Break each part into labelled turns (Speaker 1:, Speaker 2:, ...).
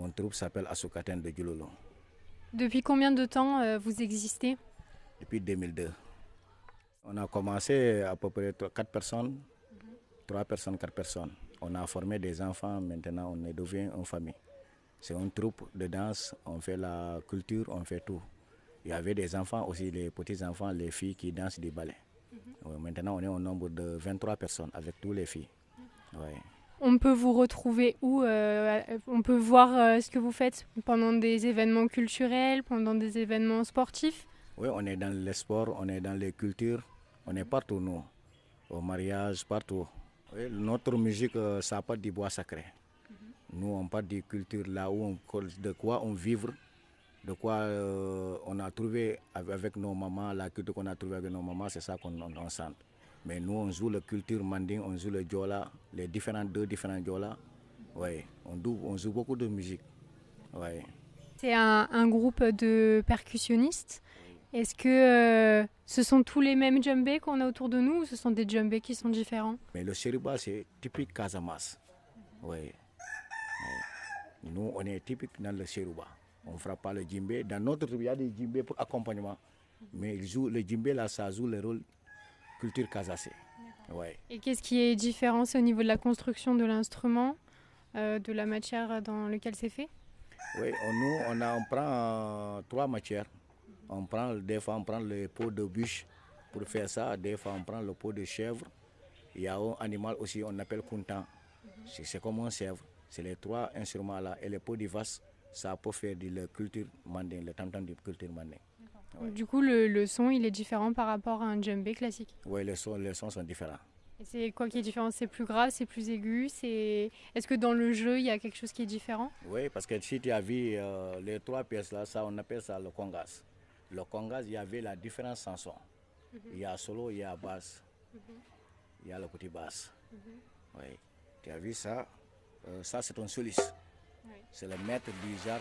Speaker 1: Mon troupe s'appelle Asukaten de Djulolo.
Speaker 2: Depuis combien de temps vous existez?
Speaker 1: Depuis 2002. On a commencé à peu près 4 personnes, 3 personnes, 4 personnes. On a formé des enfants, maintenant on est devenu une famille. C'est une troupe de danse, on fait la culture, on fait tout. Il y avait des enfants aussi, les petits-enfants, les filles qui dansent du ballet. Maintenant on est au nombre de 23 personnes avec tous les filles. Ouais.
Speaker 2: On peut vous retrouver où? On peut voir ce que vous faites pendant des événements culturels, pendant des événements sportifs?
Speaker 1: Oui, on est dans les sports, on est dans les cultures, on est partout nous, au mariage, partout. Oui, notre musique, ça part du bois sacré. Nous, on parle de culture là où de quoi on vit, de quoi on a trouvé avec nos mamans, la culture qu'on a trouvée avec nos mamans, c'est ça qu'on sent. Mais nous, on joue la culture manding, on joue le djola, les deux différents djola. Ouais, on joue beaucoup de musique. Ouais.
Speaker 2: C'est un groupe de percussionnistes. Est-ce que ce sont tous les mêmes djembés qu'on a autour de nous ou ce sont des djembés qui sont différents?
Speaker 1: Mais le Seriba, c'est typique Casamance. Ouais. Nous, on est typique dans le Seriba. On ne fera pas le djembé. Dans notre troupe, il y a des djembés pour accompagnement. Mais le djembé, là, ça joue le rôle culture casacé. Ouais.
Speaker 2: Et qu'est-ce qui est différent? C'est au niveau de la construction de l'instrument, de la matière dans laquelle c'est fait?
Speaker 1: Oui, on prend 3 matières. Des fois, on prend le pot de bûche pour faire ça. Des fois, on prend le pot de chèvre. Il y a un animal aussi, on appelle kuntan. C'est comme un chèvre. C'est les 3 instruments-là. Et le pot de vache, ça peut faire de la culture mandingue, le tam-tam de culture mandingue.
Speaker 2: Ouais. Du coup, le son, il est différent par rapport à un djembé classique?
Speaker 1: Oui, les sons sont différents.
Speaker 2: Et c'est quoi qui est différent? C'est plus grave, c'est plus aigu? Est-ce que dans le jeu, il y a quelque chose qui est différent?
Speaker 1: Oui, parce que si tu as vu les 3 pièces-là, on appelle ça le congas. Le congas, il y avait la différence en son. Il y a solo, il y a basse, il y a le petit basse. Oui. Tu as vu ça? Ça, c'est un soliste. Oui. C'est le maître du genre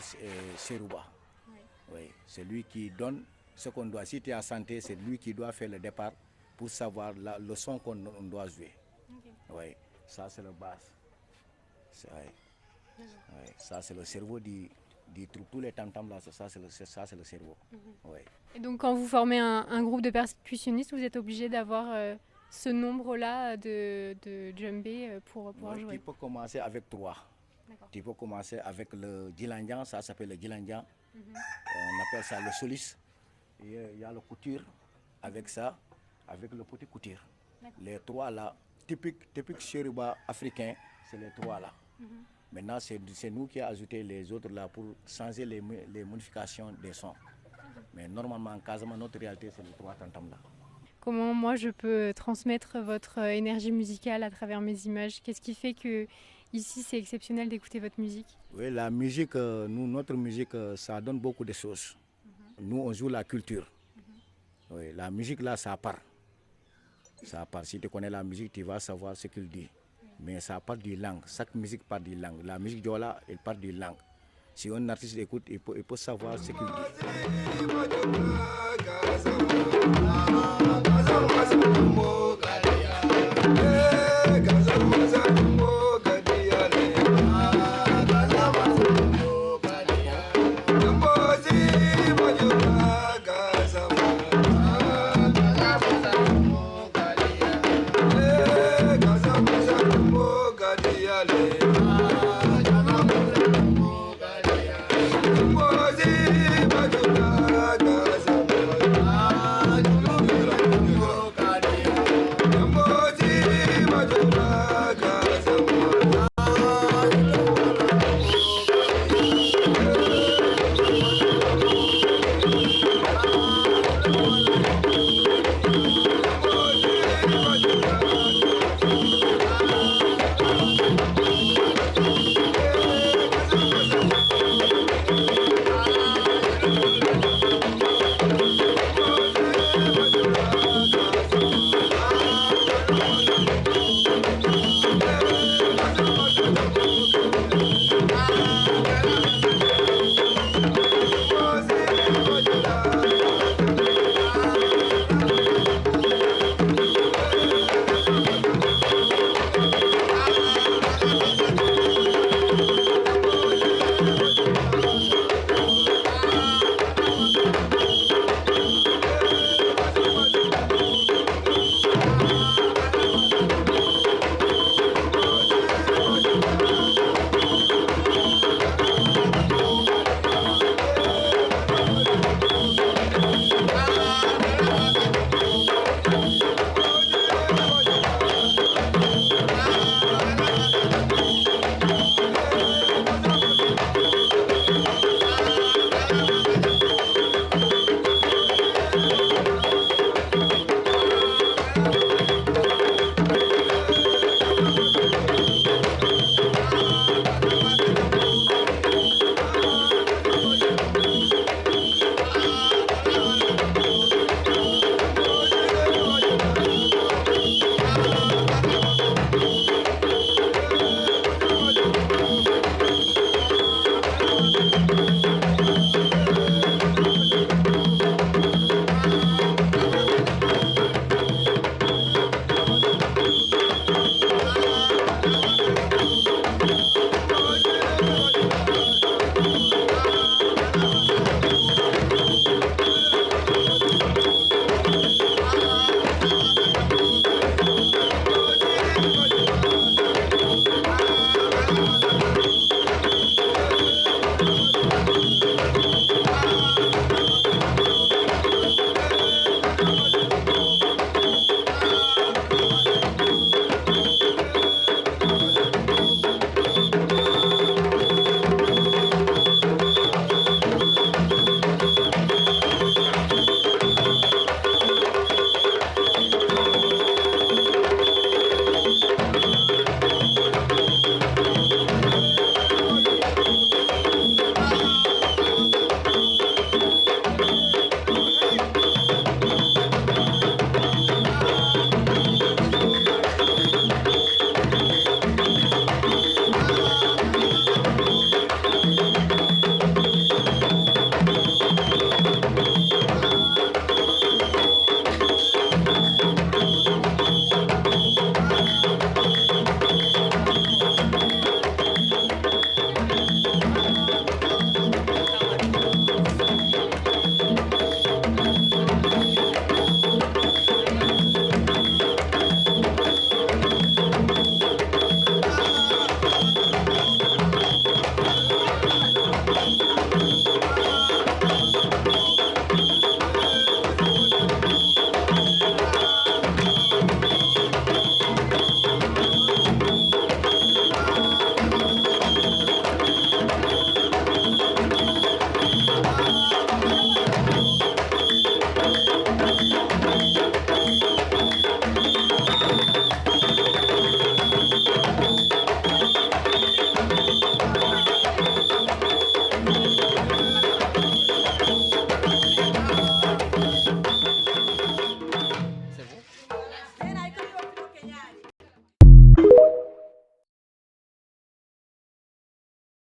Speaker 1: Seruba. Oui. Oui. C'est lui qui donne ce qu'on doit. Si tu es en santé, c'est lui qui doit faire le départ pour savoir le son qu'on doit jouer. Okay. Oui. Ça, c'est le basse. Oui. Oui. Ça, c'est le cerveau du troupe. Tous les tam-tams là, ça, c'est le cerveau. Oui.
Speaker 2: Et donc, quand vous formez un groupe de percussionnistes, vous êtes obligé d'avoir ce nombre-là de djembés pour pouvoir jouer?
Speaker 1: Tu peux commencer avec 3. Tu peux commencer avec le djilandjan, ça s'appelle le djilandjan. On appelle ça le solis. Il y a le couture avec ça, avec le petit couture. Les 3 là, typique Yoruba africain, c'est les 3 là. Maintenant, c'est nous qui avons ajouté les autres là pour changer les modifications des sons. Mais normalement, en Casamance, notre réalité, c'est les 3 tam-tams là.
Speaker 2: Comment moi je peux transmettre votre énergie musicale à travers mes images? Qu'est-ce qui fait que ici c'est exceptionnel d'écouter votre musique?
Speaker 1: Oui, la musique, notre musique, ça donne beaucoup de choses. Nous, on joue la culture. Oui, la musique là, ça part. Ça part. Si tu connais la musique, tu vas savoir ce qu'il dit. Mais ça part du langue. Chaque musique part du langue. La musique djola, elle part du langue. Si un artiste écoute, il peut savoir ce qu'il dit.